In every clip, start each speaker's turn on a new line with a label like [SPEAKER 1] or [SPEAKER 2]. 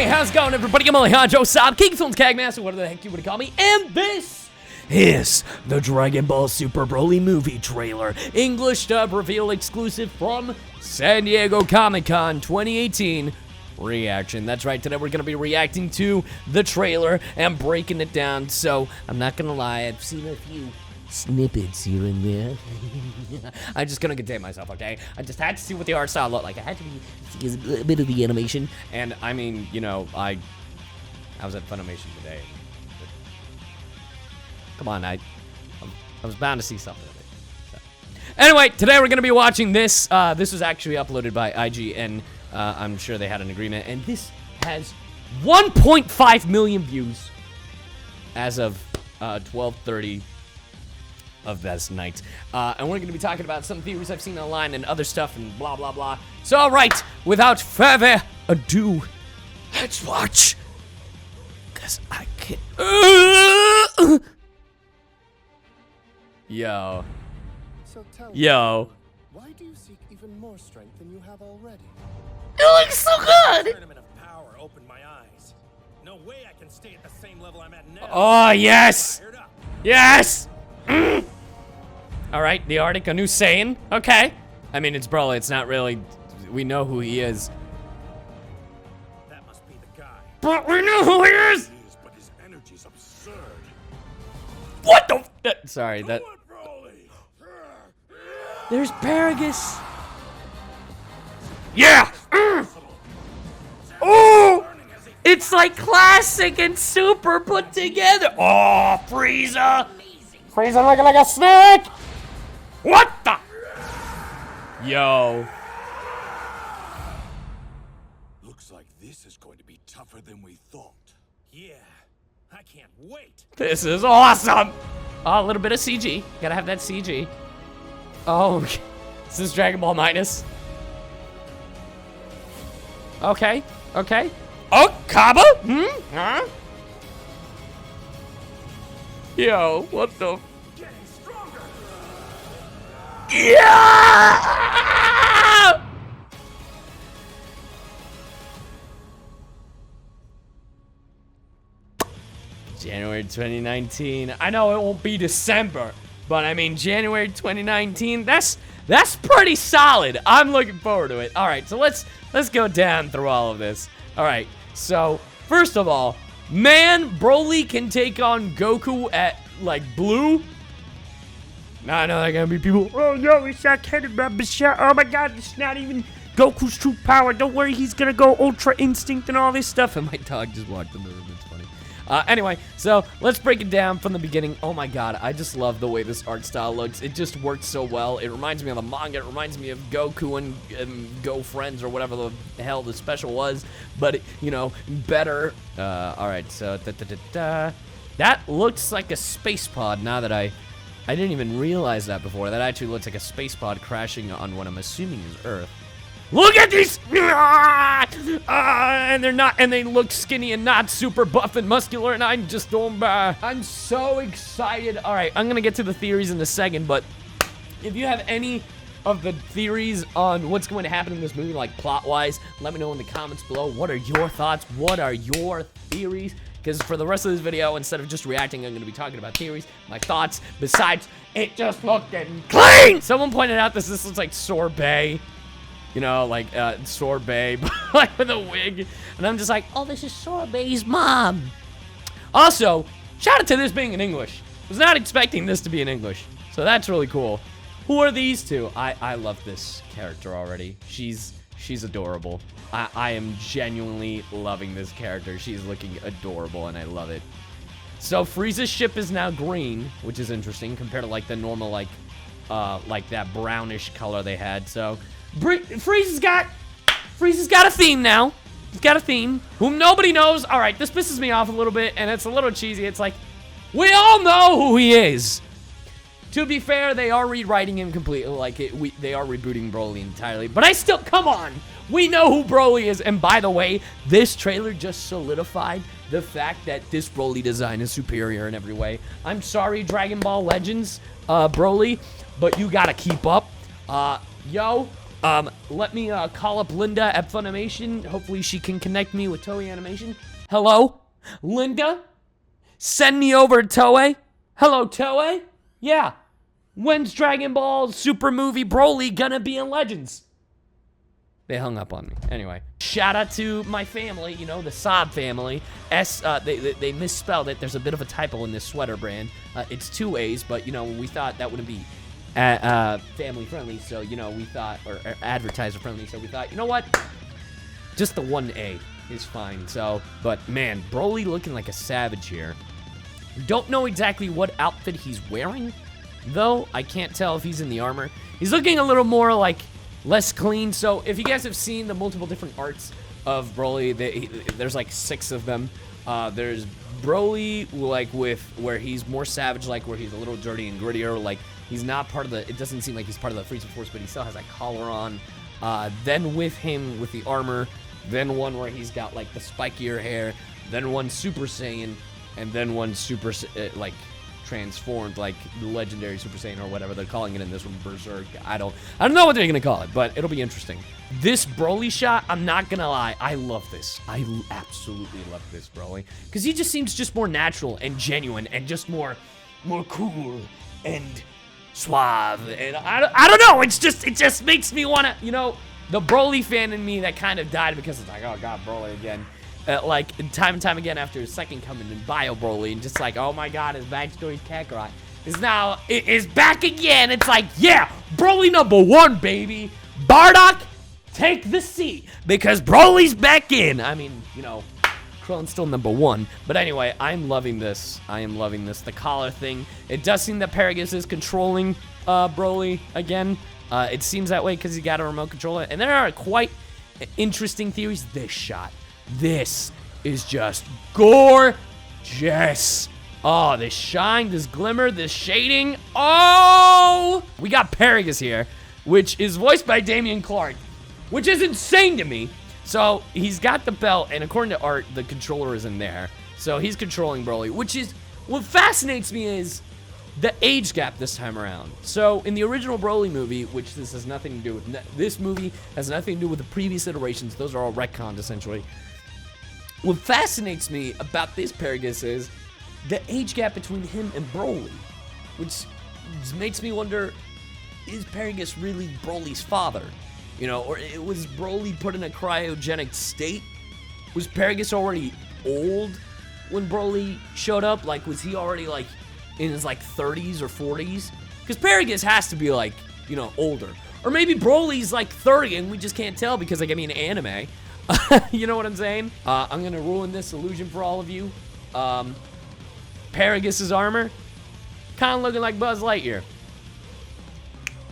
[SPEAKER 1] Hey, how's it going, everybody? I'm Alejandro, Saab, KaggyFilms, Kagmaster, whatever the heck you would call me, and this is the Dragon Ball Super Broly movie trailer. English dub reveal exclusive from San Diego Comic-Con 2018 reaction. That's right, today we're going to be reacting to the trailer and breaking it down. So, I'm not going to lie, I've seen a few snippets here and there. I'm just gonna contain myself, okay? I just had to see what the art style looked like. I had to see a bit of the animation, and I mean, you know, I was at FUNimation today. Come on, I was bound to see something of it. So. Anyway, today we're gonna be watching this. This was actually uploaded by IGN. I'm sure they had an agreement, and this has 1.5 million views as of 12:30. Of this night. And we're going to be talking about some theories I've seen online and other stuff and blah, blah, blah. So, alright, without further ado, let's watch. Because I can't. Yo.
[SPEAKER 2] So tell
[SPEAKER 1] Yo.
[SPEAKER 2] me, why do you seek even more strength than you have already?
[SPEAKER 1] It looks so good!
[SPEAKER 3] Tournament of power opened my eyes. No way I can stay at the same level I'm at now.
[SPEAKER 1] Oh, yes! Yes! Alright, the Arctic, a new Saiyan. Okay. I mean, it's Broly. It's not really... We know who he is.
[SPEAKER 3] That must be the guy.
[SPEAKER 1] But we know who he is!
[SPEAKER 3] But his energy's absurd.
[SPEAKER 1] What the... sorry, that...
[SPEAKER 3] Broly!
[SPEAKER 1] There's Paragus. Yeah! Oh! It's like classic and super put together. Oh, Frieza! Frieza looking like a snake! What the? Yo.
[SPEAKER 3] Looks like this is going to be tougher than we thought. Yeah, I can't wait.
[SPEAKER 1] This is awesome! Oh, a little bit of CG. Gotta have that CG. Oh, this is Dragon Ball Minus. Okay, okay. Oh, Kaba? Huh? Yo, what the?
[SPEAKER 3] Getting stronger.
[SPEAKER 1] Yeah! January 2019. I know it won't be December, but I mean January 2019. That's pretty solid. I'm looking forward to it. All right, so let's go down through all of this. All right. So, first of all, man, Broly can take on Goku at, like, blue. Now I know there are gonna be people, oh no, it's not canon, oh my god, it's not even Goku's true power. Don't worry, he's gonna go Ultra Instinct and all this stuff. And my dog just walked in the room, it's funny. Anyway, so let's break it down from the beginning. Oh my god, I just love the way this art style looks. It just works so well. It reminds me of the manga. It reminds me of Goku and Go Friends or whatever the hell the special was. But, you know, better. Alright, so that looks like a space pod now that I didn't even realize that before. That actually looks like a space pod crashing on what I'm assuming is Earth. Look at these! And they're not, and they look skinny and not super buff and muscular, and I'm just going by. I'm so excited. All right, I'm gonna get to the theories in a second, but if you have any of the theories on what's going to happen in this movie, like plot-wise, let me know in the comments below. What are your thoughts? What are your theories? Because for the rest of this video, instead of just reacting, I'm going to be talking about theories, my thoughts, besides it just looking clean! Someone pointed out this looks like Sorbet. You know, like, Sorbet, but like with a wig. And I'm just like, oh, this is Sorbet's mom. Also, shout out to this being in English. Was not expecting this to be in English. So that's really cool. Who are these two? I love this character already. She's adorable. I am genuinely loving this character. She's looking adorable, and I love it. So Frieza's ship is now green, which is interesting compared to, like, the normal, like that brownish color they had. So Frieza's got a theme now. He's got a theme whom nobody knows. All right, this pisses me off a little bit, and it's a little cheesy. It's like, we all know who he is. To be fair, they are rewriting him completely. Like, they are rebooting Broly entirely. But I still, come on. We know who Broly is. And by the way, this trailer just solidified the fact that this Broly design is superior in every way. I'm sorry, Dragon Ball Legends, Broly, but you gotta keep up. Yo, Let me call up Linda at Funimation. Hopefully she can connect me with Toei Animation. Hello? Linda? Send me over to Toei? Hello, Toei? Yeah. When's Dragon Ball Super movie Broly gonna be in Legends? They hung up on me. Anyway, shout out to my family, you know, the Saab family. They misspelled it. There's a bit of a typo in this sweater brand. It's 2 A's, but, you know, we thought that wouldn't be family friendly, so, you know, we thought, or advertiser friendly, so we thought, you know what? Just the 1 A is fine, so, but, man, Broly looking like a savage here. Don't know exactly what outfit he's wearing, though. I can't tell if he's in the armor. He's looking a little more, like, less clean. So if you guys have seen the multiple different arts of Broly, there's like 6 of them. There's Broly like with where he's more savage, like where he's a little dirty and grittier, like he's not part of the, it doesn't seem like he's part of the Frieza Force, but he still has like collar on. Then with him with the armor, then one where he's got like the spikier hair, then one Super Saiyan, and then one Super like transformed, like the legendary Super Saiyan or whatever they're calling it in this one, Berserk. I don't know what they're gonna call it, but it'll be interesting. This Broly shot, I'm not gonna lie, I love this. I absolutely love this Broly, because he just seems just more natural and genuine and just more cool and suave. And I don't know. It just makes me wanna, you know, the Broly fan in me that kind of died because it's like, oh god, Broly again. Like, time and time again after his second coming in Bio Broly, and just like, oh my god, his backstory's Kakarot is back again. It's like, yeah, Broly #1, baby. Bardock, take the seat, because Broly's back in. I mean, you know, Krillin's still #1, but anyway, I'm loving this. I am loving this. The collar thing. It does seem that Paragus is controlling Broly again. It seems that way because he got a remote controller, and there are quite interesting theories. This shot. This is just gorgeous. Oh, this shine, this glimmer, this shading. Oh! We got Paragus here, which is voiced by Damian Clark, which is insane to me. So, he's got the belt, and according to art, the controller is in there. So, he's controlling Broly, which is, what fascinates me is the age gap this time around. So, in the original Broly movie, which this has nothing to do with, this movie has nothing to do with the previous iterations. Those are all retconned, essentially. What fascinates me about this Paragus is the age gap between him and Broly, which makes me wonder, is Paragus really Broly's father? You know, or was Broly put in a cryogenic state? Was Paragus already old when Broly showed up? Like, was he already, like, in his, like, 30s or 40s? Because Paragus has to be, like, you know, older. Or maybe Broly's, like, 30 and we just can't tell because, like, I mean, anime. You know what I'm saying? I'm gonna ruin this illusion for all of you. Paragus's armor, kind of looking like Buzz Lightyear.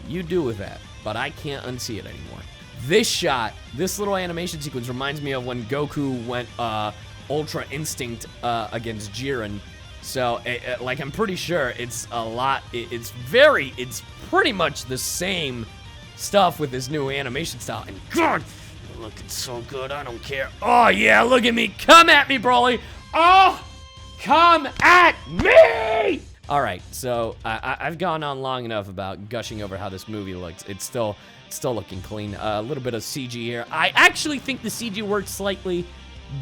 [SPEAKER 1] You do with that, but I can't unsee it anymore. This shot, this little animation sequence reminds me of when Goku went Ultra Instinct against Jiren. So, like, I'm pretty sure it's a lot. It's pretty much the same stuff with this new animation style. And God, looking so good, I don't care. Oh, yeah, look at me. Come at me, Broly. Oh, come at me. All right, so I've gone on long enough about gushing over how this movie looks. It's still looking clean. A little bit of CG here. I actually think the CG works slightly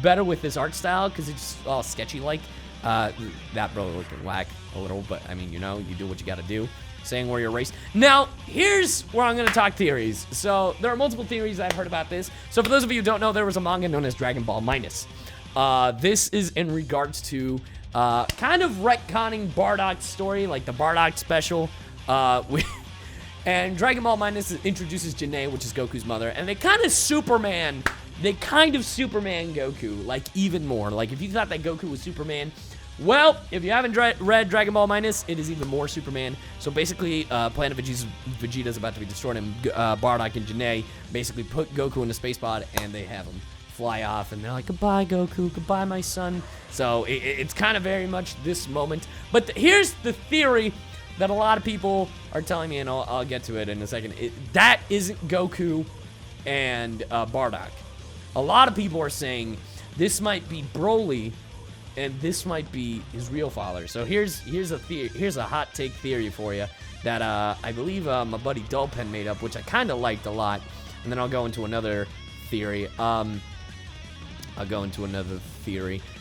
[SPEAKER 1] better with this art style because it's all sketchy-like. That Broly looking whack a little, but I mean, you know, you do what you got to do. Saying where you're raced. Now, here's where I'm going to talk theories. So, there are multiple theories I've heard about this. So, for those of you who don't know, there was a manga known as Dragon Ball Minus. This is in regards to kind of retconning Bardock's story, like the Bardock special. And Dragon Ball Minus introduces Janae, which is Goku's mother, and they kind of Superman Goku, like even more. Like, if you thought that Goku was Superman, well, if you haven't read Dragon Ball Minus, it is even more Superman. So basically, Planet Vegeta's about to be destroyed, and Bardock and Janae basically put Goku in a space pod, and they have him fly off, and they're like, goodbye, Goku, goodbye, my son. So it's kind of very much this moment. But here's the theory that a lot of people are telling me, and I'll get to it in a second. That isn't Goku and Bardock. A lot of people are saying this might be Broly and this might be his real father. So here's a hot take theory for you that I believe my buddy Dulpen made up, which I kind of liked a lot. And then I'll go into another theory.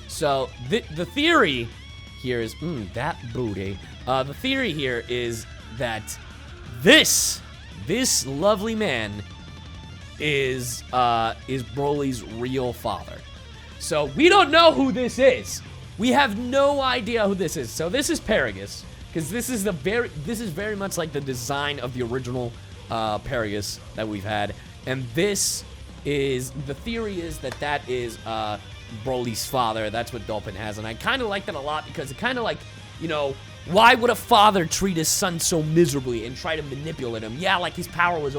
[SPEAKER 1] So the theory here is that booty. The theory here is that this lovely man is Broly's real father. So we don't know who this is. We have no idea who this is. So this is Paragus, because this is very much like the design of the original Paragus that we've had, and this is the theory is that is Broly's father. That's what Dulpen has, and I kind of like that a lot because it kind of like, you know, why would a father treat his son so miserably and try to manipulate him? Yeah, like his power was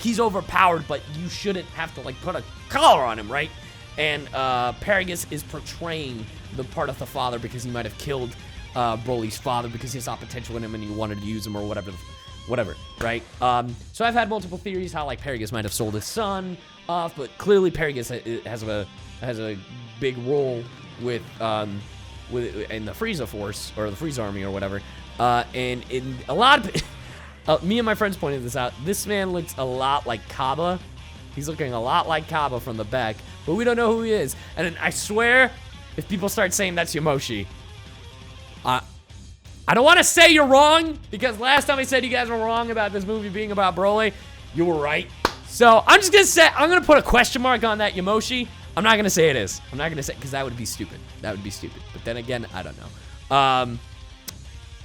[SPEAKER 1] he's overpowered, but you shouldn't have to like put a collar on him, right? And Paragus is portraying the part of the father because he might have killed Broly's father because he saw potential in him and he wanted to use him or whatever, right? So I've had multiple theories how like Paragus might have sold his son off, but clearly Paragus has a big role with in the Frieza Force or the Frieza Army or whatever. And in a lot of me and my friends pointed this out. This man looks a lot like Kaba. He's looking a lot like Kaba from the back, but we don't know who he is. And I swear, if people start saying that's Yamoshi, I don't want to say you're wrong, because last time I said you guys were wrong about this movie being about Broly, you were right. So I'm just going to say, I'm going to put a question mark on that Yamoshi. I'm not going to say it is. I'm not going to say, because that would be stupid. That would be stupid. But then again, I don't know.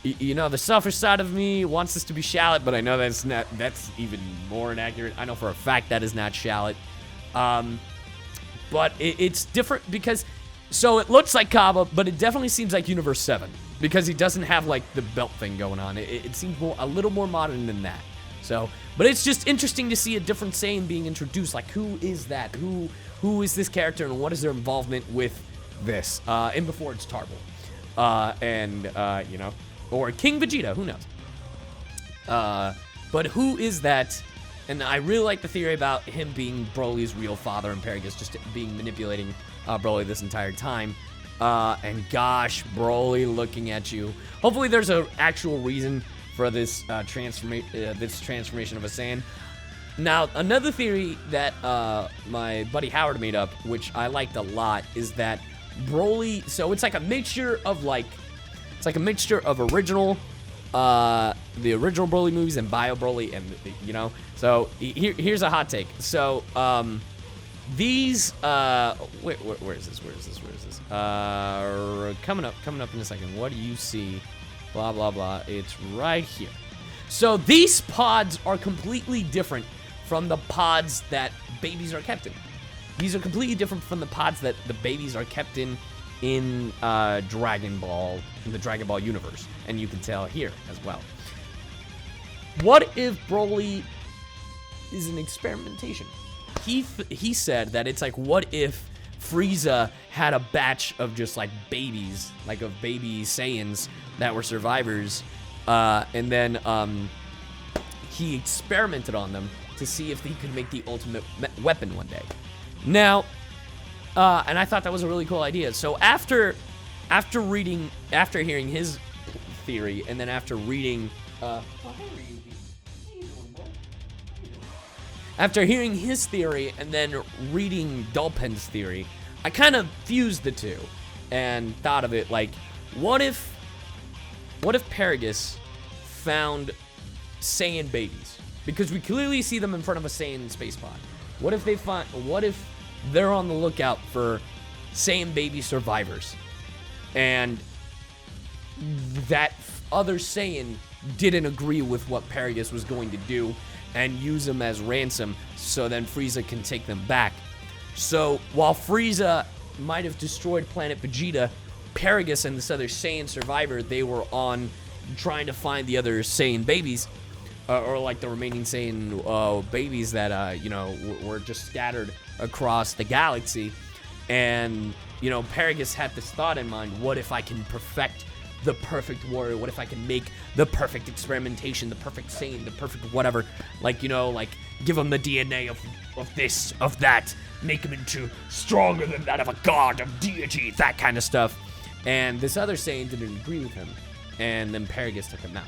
[SPEAKER 1] You know, the selfish side of me wants this to be Shallot, but I know that's even more inaccurate. I know for a fact that is not Shallot. But it's different because, so it looks like Kaba, but it definitely seems like Universe 7 because he doesn't have like the belt thing going on. It seems a little more modern than that. So, but it's just interesting to see a different Saiyan being introduced. Like, who is that? Who is this character, and what is their involvement with this? And before it's Tarble, you know. Or King Vegeta, who knows? But who is that? And I really like the theory about him being Broly's real father and Paragus just being manipulating Broly this entire time. And gosh, Broly looking at you. Hopefully there's an actual reason for this transformation of a Saiyan. Now, another theory that my buddy Howard made up, which I liked a lot, is that Broly, so it's like a mixture of like, it's like a mixture of the original Broly movies and Bio Broly, and you know. So here's a hot take. So these where is this? Coming up in a second. What do you see? Blah blah blah. It's right here. So these pods are completely different from the pods that babies are kept in. These are completely different from the pods that the babies are kept in Dragon Ball, in the Dragon Ball universe, and you can tell here as well. What if Broly is an experimentation? He said that it's like, what if Frieza had a batch of just like babies, like of baby Saiyans that were survivors, and then he experimented on them to see if he could make the ultimate weapon one day. Now, and I thought that was a really cool idea. So after hearing his theory, and then after reading, after hearing his theory and then reading Dulpen's theory, I kind of fused the two and thought of it like, what if Paragus found Saiyan babies? Because we clearly see them in front of a Saiyan space pod. What if they're on the lookout for Saiyan baby survivors, and that other Saiyan didn't agree with what Paragus was going to do and use them as ransom, so then Frieza can take them back. So while Frieza might have destroyed Planet Vegeta, Paragus and this other Saiyan survivor, they were on trying to find the other Saiyan babies, or like the remaining Saiyan babies that you know, were just scattered across the galaxy. And you know, Paragus had this thought in mind: what if I can perfect the perfect warrior? What if I can make the perfect experimentation, the perfect Saiyan, the perfect whatever? Like, you know, like give him the DNA of this, of that, make him into stronger than that of a god, of deity, that kind of stuff. And this other Saiyan didn't agree with him, and then Paragus took him out.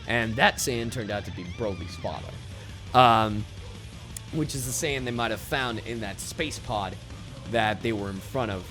[SPEAKER 1] And that Saiyan turned out to be Broly's father, which is the Saiyan they might have found in that space pod that they were in front of.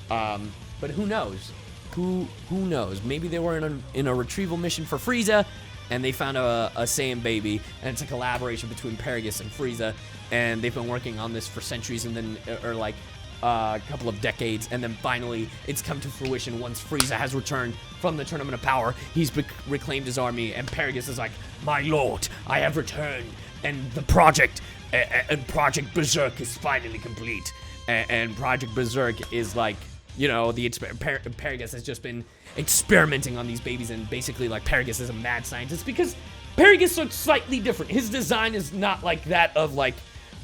[SPEAKER 1] But who knows? Who knows? Maybe they were in a retrieval mission for Frieza, and they found a Saiyan baby, and it's a collaboration between Paragus and Frieza, and they've been working on this for centuries, and then, or like a couple of decades, and then finally it's come to fruition once Frieza has returned from the Tournament of Power. He's reclaimed his army, and Paragus is like, my lord, I have returned, and the project, and Project Berserk is finally complete. And Project Berserk is like, you know, Paragus has just been experimenting on these babies, and basically like Paragus is a mad scientist because Paragus looks slightly different. His design is not like that of like,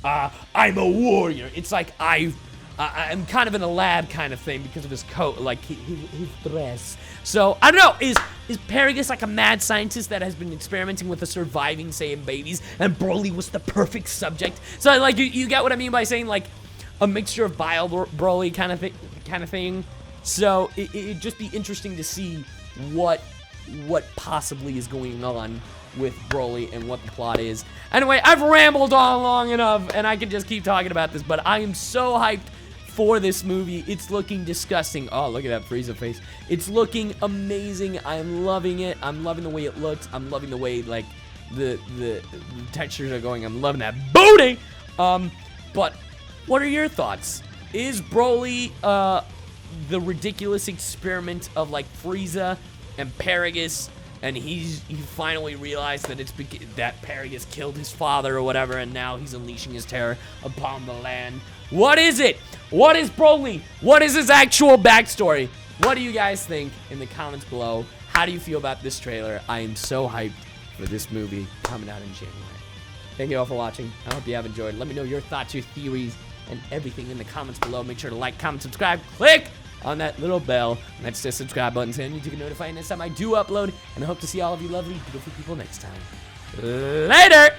[SPEAKER 1] I'm a warrior. It's like I'm kind of in a lab kind of thing because of his coat, like his dress. So I don't know, is Paragus like a mad scientist that has been experimenting with the surviving Saiyan babies, and Broly was the perfect subject? So like you get what I mean by saying like a mixture of Bio Broly kind of thing. So it'd just be interesting to see what possibly is going on with Broly and what the plot is. Anyway, I've rambled on long enough, and I can just keep talking about this, but I am so hyped for this movie. It's looking disgusting. Oh, look at that Frieza face. It's looking amazing. I'm loving it. I'm loving the way it looks. I'm loving the way like the textures are going. I'm loving that booty. But what are your thoughts? Is Broly the ridiculous experiment of like Frieza and Paragus, and he finally realized that that Paragus killed his father or whatever, and now he's unleashing his terror upon the land? What is it? What is Broly? What is his actual backstory? What do you guys think in the comments below? How do you feel about this trailer? I am so hyped for this movie coming out in January. Thank you all for watching. I hope you have enjoyed. Let me know your thoughts, your theories, and everything in the comments below. Make sure to like, comment, subscribe, click on that little bell next to the subscribe button so you can notify you next time I do upload. And I hope to see all of you lovely, beautiful people next time. Later!